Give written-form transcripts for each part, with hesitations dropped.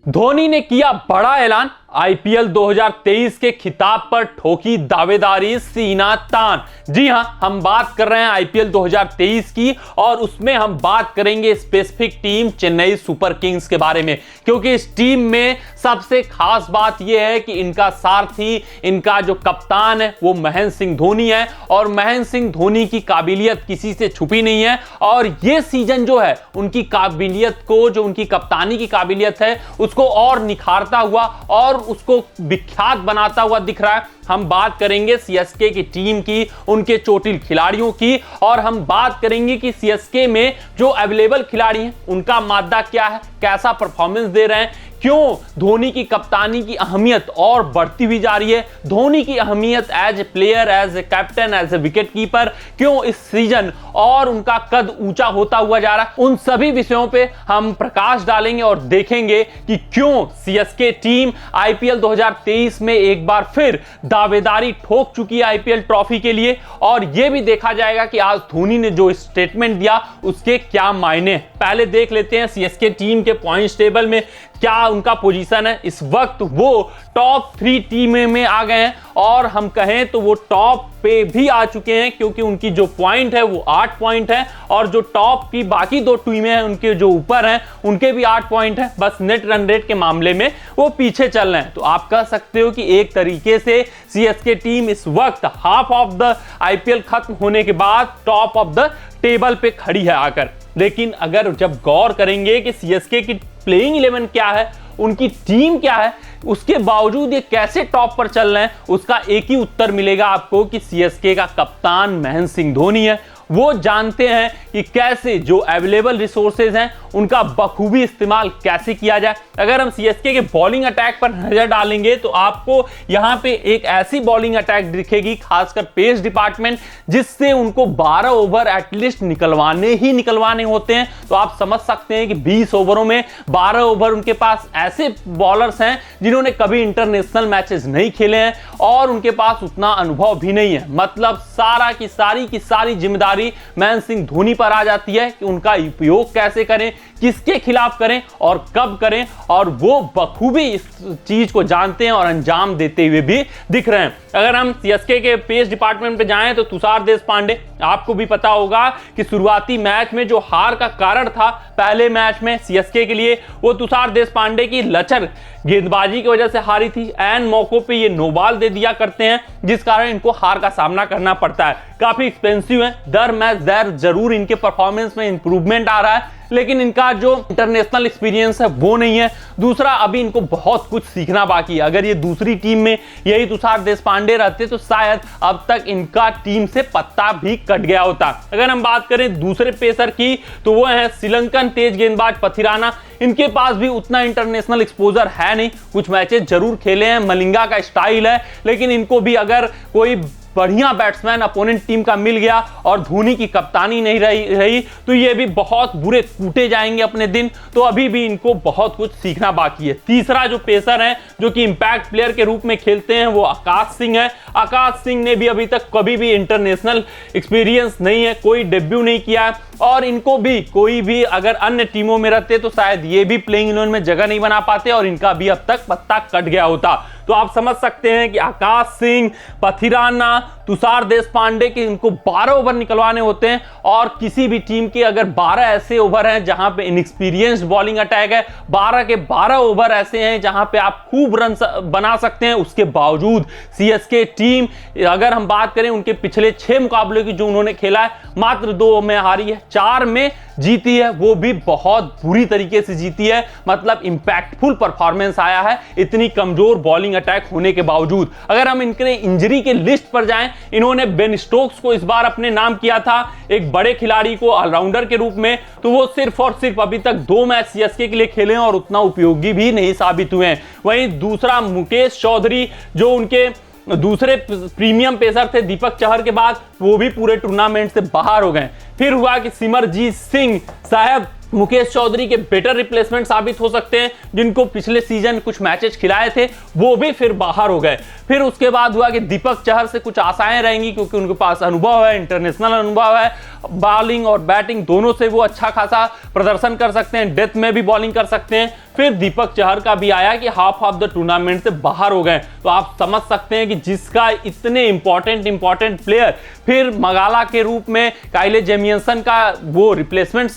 धोनी ने किया बड़ा ऐलान, आईपीएल 2023 के खिताब पर ठोकी दावेदारी सीना तान। जी हां, हम बात कर रहे हैं आईपीएल 2023 की और उसमें हम बात करेंगे specific team Chennai super Kings के बारे में, क्योंकि इस टीम में सबसे खास बात यह है कि इनका सारथी, इनका जो कप्तान है वो महेंद्र सिंह धोनी है और महेंद्र सिंह धोनी की काबिलियत किसी से छुपी नहीं है। और ये सीजन जो है उनकी काबिलियत को, जो उनकी कप्तानी की काबिलियत है उसको और निखारता हुआ और उसको विख्यात बनाता हुआ दिख रहा है। हम बात करेंगे सीएसके की टीम की, उनके चोटिल खिलाड़ियों की, और हम बात करेंगे कि सीएसके में जो अवेलेबल खिलाड़ी हैं उनका मादा क्या है, कैसा परफॉर्मेंस दे रहे हैं, क्यों धोनी की कप्तानी की अहमियत और बढ़ती हुई जा रही है, धोनी की अहमियत as a player, as a captain, as a wicket keeper क्यों इस सीजन और उनका कद ऊंचा होता हुआ जा रहा है। उन सभी विषयों पे हम प्रकाश डालेंगे और देखेंगे कि क्यों सीएसके टीम आईपीएल 2023 में एक बार फिर दावेदारी ठोक चुकी है आईपीएल ट्रॉफी के लिए। और यह भी देखा जाएगा कि आज धोनी ने जो स्टेटमेंट दिया उसके क्या मायने। पहले देख लेते हैं सीएसके टीम के पॉइंट्स टेबल में क्या उनका पोजीशन है। इस वक्त वो टॉप 3 टीम में आ गए हैं और हम कहें तो वो टॉप पे भी आ चुके हैं, क्योंकि उनकी जो पॉइंट है वो 8 पॉइंट है और जो टॉप की बाकी 2 टीमें हैं उनके जो ऊपर हैं उनके भी 8 पॉइंट है। बस नेट रन रेट के मामले में वो पीछे चल रहे हैं। तो आप कह सकते हो कि एक तरीके से सीएसके टीम इस वक्त हाफ ऑफ द आईपीएल खत्म होने के बाद टॉप ऑफ द टेबल पे खड़ी है आकर। लेकिन अगर जब गौर करेंगे कि सीएसके की प्लेइंग 11 क्या है, उनकी टीम क्या है, उसके बावजूद ये कैसे टॉप पर चल रहे हैं, उसका एक ही उत्तर मिलेगा आपको कि सीएसके का कप्तान महेंद्र सिंह धोनी है। वो जानते हैं कि कैसे जो अवेलेबल रिसोर्सेज हैं उनका बखूबी इस्तेमाल कैसे किया जाए। अगर हम सीएसके के बॉलिंग अटैक पर नजर डालेंगे तो आपको यहां पे एक ऐसी बॉलिंग अटैक दिखेगी, खासकर पेस डिपार्टमेंट, जिससे उनको 12 ओवर एटलीस्ट निकलवाने होते हैं। तो आप समझ सकते हैं कि 20 ओवरों में 12 ओवर उनके पास ऐसे बॉलर्स हैं जिन्होंने कभी इंटरनेशनल मैचेस नहीं खेले हैं और उनके पास उतना अनुभव भी नहीं है। मतलब सारा की सारी जिम्मेदारी महेंद्र सिंह धोनी पर आ जाती है कि उनका उपयोग कैसे करें, किसके खिलाफ करें और कब करें, और वो बखूबी इस चीज को जानते हैं और अंजाम देते हुए भी दिख रहे हैं। अगर हम सीएसके के पेस डिपार्टमेंट पे जाएं तो तुषार देशपांडे, आपको भी पता होगा कि शुरुआती मैच में जो हार का कारण था पहले मैच में सीएसके के लिए, वो तुषार देशपांडे की लचर गेंदबाजी की वजह से हारी थी। एन मौकों पे ये नो बॉल दे दिया करते हैं, जिस कारण इनको हार का सामना करना पड़ता है। काफी एक्सपेंसिव है, दर मैच दर जरूर इनके परफॉर्मेंस में इंप्रूवमेंट आ रहा है, लेकिन इनका जो इंटरनेशनल एक्सपीरियंस है वो नहीं है। दूसरा, अभी इनको बहुत कुछ सीखना बाकी है। अगर ये दूसरी टीम में यही तुषार देशपांडे रहते तो शायद अब तक इनका टीम से पत्ता भी कट गया होता। अगर हम बात करें दूसरे पेसर की तो वो है श्रीलंकन तेज गेंदबाज पथिराना। इनके पास भी उतना इंटरनेशनल एक्सपोजर है नहीं, कुछ मैचेस जरूर खेले हैं, मलिंगा का स्टाइल है, लेकिन इनको भी अगर कोई बढ़िया बैट्समैन अपोनेंट टीम का मिल गया और धोनी की कप्तानी नहीं रही तो ये भी बहुत बुरे कूटे जाएंगे अपने दिन। तो अभी भी इनको बहुत कुछ सीखना बाकी है। तीसरा जो पेसर है जो कि इंपैक्ट प्लेयर के रूप में खेलते हैं वो आकाश सिंह है। आकाश सिंह ने भी अभी तक कभी भी इंटरनेशनल एक्सपीरियंस नहीं है, कोई डेब्यू नहीं किया है और इनको भी कोई भी अगर अन्य टीमों में रहते तो शायद ये भी प्लेइंग 11 में जगह नहीं बना पाते और इनका भी अब तक पत्ता कट गया होता। तो आप समझ सकते हैं कि आकाश सिंह, पथिराना, तुषार देशपांडे के इनको 12 ओवर निकलवाने होते हैं और किसी भी टीम के अगर 12 ऐसे ओवर हैं जहां पे इनएक्सपीरियंस्ड बॉलिंग अटैक है, 12 के 12 ओवर ऐसे हैं जहां पे आप खूब रन बना सकते हैं, उसके बावजूद सीएसके टीम, अगर हम बात करें उनके पिछले 6 मुकाबले की जो उन्होंने खेला है, मात्र 2 में हारी है, 4 में जीती है, वो भी बहुत बुरी तरीके से जीती है। मतलब इंपैक्टफुल परफॉर्मेंस आया है इतनी कमजोर बॉलिंग अटैक होने के बावजूद। अगर हम इनके इंजरी के लिस्ट पर जाएं, इन्होंने बेन स्टोक्स को इस बार अपने नाम किया था एक बड़े खिलाड़ी को ऑलराउंडर के रूप में, तो वो सिर्फ और सिर्फ अभी तक 2 मैच सीएसके के लिए खेले हैं और उतना उपयोगी भी नहीं साबित हुए हैं। वहीं दूसरा मुकेश चौधरी जो उनके दूसरे प्रीमियम पेसर थे दीपक चहर के बाद, वो भी पूरे टूर्नामेंट से बाहर हो गए। फिर हुआ कि सिमरजीत सिंह शायद मुकेश चौधरी के बेटर रिप्लेसमेंट साबित हो सकते हैं, जिनको पिछले सीजन कुछ मैचेस खिलाए थे वो भी फिर बाहर हो गए। फिर उसके बाद हुआ कि दीपक चहर से कुछ आशाएं रहेंगी क्योंकि उनके पास अनुभव है, इंटरनेशनल अनुभव है, बॉलिंग और बैटिंग दोनों से वो अच्छा खासा प्रदर्शन कर सकते हैं, डेथ में भी बॉलिंग कर सकते हैं। फिर दीपक चहर का भी आया कि हाफ ऑफ द टूर्नामेंट से बाहर हो गए। तो आप समझ सकते हैं कि जिसका इतने इंपॉर्टेंट प्लेयर, फिर मगाला के रूप में काइले जेमियनसन का वो रिप्लेसमेंट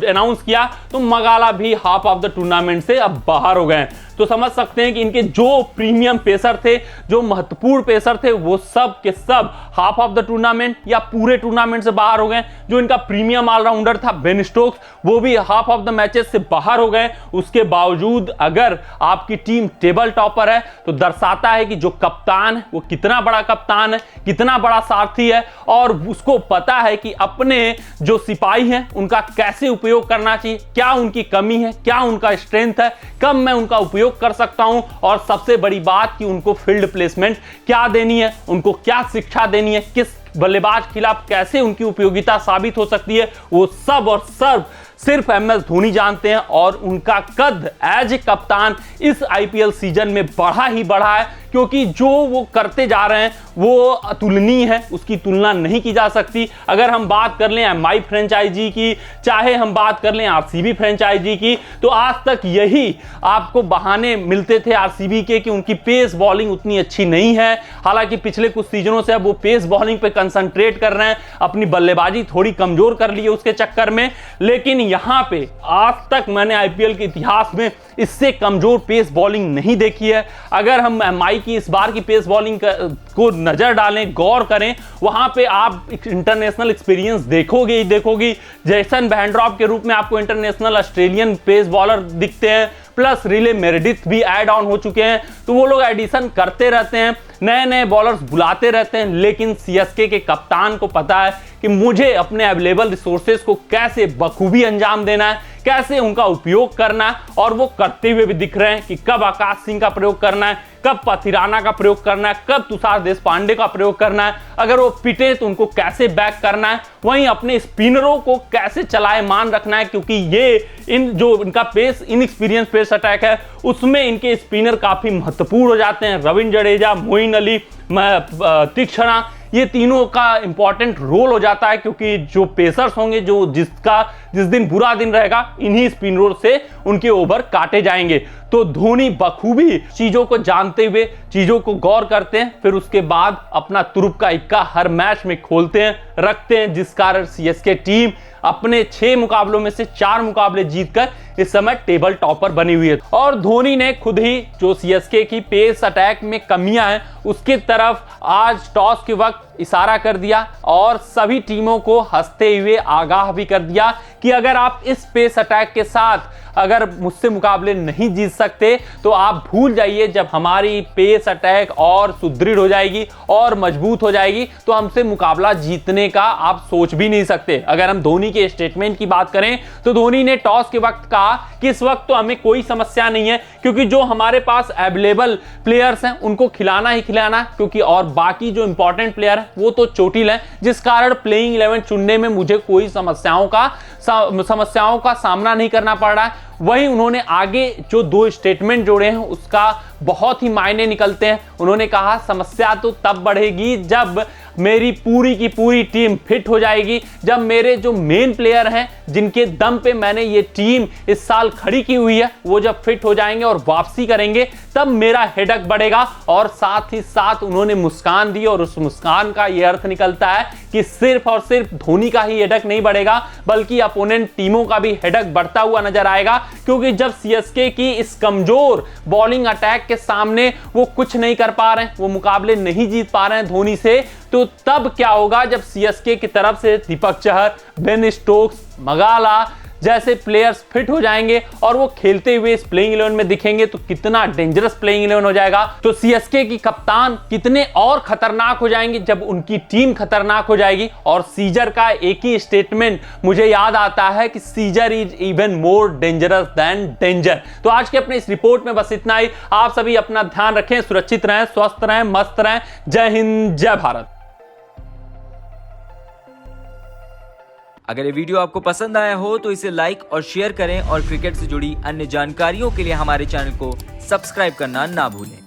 अनाउंस किया, तो मगाला भी हाफ ऑफ द टूर्नामेंट से अब बाहर हो गए। तो समझ सकते हैं कि इनके जो प्रीमियम पेसर थे, जो महत्वपूर्ण पेसर थे, वो सब के सब हाफ ऑफ द टूर्नामेंट या पूरे टूर्नामेंट से बाहर हो गए। जो इनका प्रीमियम ऑलराउंडर था बेन स्टोक्स, वो भी हाफ ऑफ द मैचेस से बाहर हो गए। उसके बावजूद अगर आपकी टीम टेबल टॉपर है तो दर्शाता है कि जो कप्तान है वो कितना बड़ा कप्तान है, कितना बड़ा सारथी है, और उसको पता है कि अपने जो सिपाही हैं उनका कैसे उपयोग करना चाहिए, क्या उनकी कमी है, क्या उनका स्ट्रेंथ है, कब मैं उनका उपयोग कर सकता हूं, और सबसे बड़ी बात कि उनको फील्ड प्लेसमेंट क्या देनी है, उनको क्या शिक्षा देनी है, किस बल्लेबाज खिलाफ कैसे उनकी उपयोगिता साबित हो सकती है, वो सब और सब सिर्फ MS धोनी जानते हैं। और उनका कद एज ए कप्तान इस IPL सीजन में बढ़ा ही बढ़ा है, क्योंकि जो वो करते जा रहे हैं वो अतुलनीय है, उसकी तुलना नहीं की जा सकती। अगर हम बात कर लें MI फ्रेंचाइजी की, चाहे हम बात कर लें RCB फ्रेंचाइजी की, तो आज तक यही आपको बहाने मिलते थे RCB के कि उनकी पेस बॉलिंग उतनी अच्छी नहीं है। हालांकि पिछले कुछ सीजनों से अब वो पेस बॉलिंग पे कंसंट्रेट कर रहे हैं, अपनी बल्लेबाजी थोड़ी कमजोर कर ली है उसके चक्कर में। लेकिन यहां पे आज तक मैंने IPL के इतिहास में इससे कमजोर पेस बॉलिंग नहीं देखी है। अगर हम MI की इस बार की पेस बॉलिंग को नजर डालें, गौर करें, वहां पे आप इंटरनेशनल एक्सपीरियंस देखोगे ही देखोगे। जैसन वैंड्रॉप के रूप में आपको इंटरनेशनल ऑस्ट्रेलियन पेस बॉलर दिखते हैं, प्लस रिले मेरेडिथ भी ऐड ऑन हो चुके हैं। तो वो लोग एडिशन करते रहते हैं, नए नए बॉलर्स बुलाते रहते हैं। लेकिन CSK के कप्तान को पता है कि मुझे अपने अवेलेबल रिसोर्सेज को कैसे बखूबी अंजाम देना है, कैसे उनका उपयोग करना है, और वो करते हुए भी दिख रहे हैं कि कब आकाश सिंह का प्रयोग करना है, कब पथिराना का प्रयोग करना है, कब तुषार देशपांडे का प्रयोग करना है। अगर वो पिटे तो उनको कैसे बैक करना है, वहीं अपने स्पिनरों को कैसे चलायमान रखना है, क्योंकि ये जो इनका पेस इनएक्सपीरियंस पेस अटैक है उसमें इनके स्पिनर काफी महत्वपूर्ण हो जाते हैं। रविंद्र जडेजा, मोइन अली, तीक्षणा, ये तीनों का इंपॉर्टेंट रोल हो जाता है, क्योंकि जो पेसर्स होंगे, जो जिस दिन बुरा दिन रहेगा, इन्हीं स्पिनरों से उनके ओवर काटे जाएंगे। तो धोनी बखूबी चीजों को जानते हुए चीजों को गौर करते हैं, फिर उसके बाद अपना तुरुप का इक्का हर मैच में खोलते हैं, रखते हैं, जिस कारण CSK टीम अपने 6 मुकाबलों में से 4 मुकाबले जीतकर इस समय टेबल टॉपर बनी हुई है। और धोनी ने खुद ही जो CSK की पेस अटैक में कमियां हैं उसके तरफ आज टॉस के वक्त इशारा कर दिया, और सभी टीमों को हंसते हुए आगाह भी कर दिया कि अगर आप इस पेस अटैक के साथ अगर मुझसे मुकाबले नहीं जीत सकते तो आप भूल जाइए, जब हमारी पेस अटैक और सुदृढ़ हो जाएगी और मजबूत हो जाएगी तो हमसे मुकाबला जीतने का आप सोच भी नहीं सकते। अगर हम धोनी के स्टेटमेंट की बात करें तो धोनी ने टॉस के वक्त कहा कि इस वक्त तो हमें कोई समस्या नहीं है, क्योंकि जो हमारे पास अवेलेबल प्लेयर्स हैं उनको खिलाना ही खिलाना, क्योंकि और बाकी जो इंपॉर्टेंट प्लेयर है वो तो चोटिल है, जिस कारण प्लेइंग 11 चुनने में मुझे कोई समस्याओं का सामना नहीं करना पड़ रहा है। वहीं उन्होंने आगे जो 2 स्टेटमेंट जोड़े हैं उसका बहुत ही मायने निकलते हैं। उन्होंने कहा समस्या तो तब बढ़ेगी जब मेरी पूरी की पूरी टीम फिट हो जाएगी, जब मेरे जो मेन प्लेयर हैं जिनके दम पे मैंने ये टीम इस साल खड़ी की हुई है वो जब फिट हो जाएंगे और वापसी करेंगे तब मेरा हेडक बढ़ेगा। और साथ ही साथ उन्होंने मुस्कान दी, और उस मुस्कान का ये अर्थ निकलता है कि सिर्फ और सिर्फ धोनी का ही हेडक नहीं बढ़ेगा बल्कि अपोनेंट टीमों का भी हेडक बढ़ता हुआ नजर आएगा, क्योंकि जब CSK की इस कमजोर बॉलिंग अटैक के सामने वो कुछ नहीं कर पा रहे हैं, वो मुकाबले नहीं जीत पा रहे हैं धोनी से, तो तब क्या होगा जब CSK की तरफ से दीपक चहर, बेन स्टोक्स, मगाला जैसे प्लेयर्स फिट हो जाएंगे और वो खेलते हुए इस प्लेइंग 11 में दिखेंगे तो कितना डेंजरस प्लेइंग 11 हो जाएगा। तो CSK की कप्तान कितने और खतरनाक हो जाएंगे जब उनकी टीम खतरनाक हो जाएगी। और सीजर का एक ही स्टेटमेंट मुझे याद आता है कि Caesar is even more dangerous than danger. तो आज के अपने इस रिपोर्ट में बस इतना ही। आप सभी अपना ध्यान रखें, सुरक्षित रहें, स्वस्थ रहें, मस्त रहें। जय हिंद, जय भारत। अगर ये वीडियो आपको पसंद आया हो तो इसे लाइक और शेयर करें, और क्रिकेट से जुड़ी अन्य जानकारियों के लिए हमारे चैनल को सब्सक्राइब करना ना भूलें।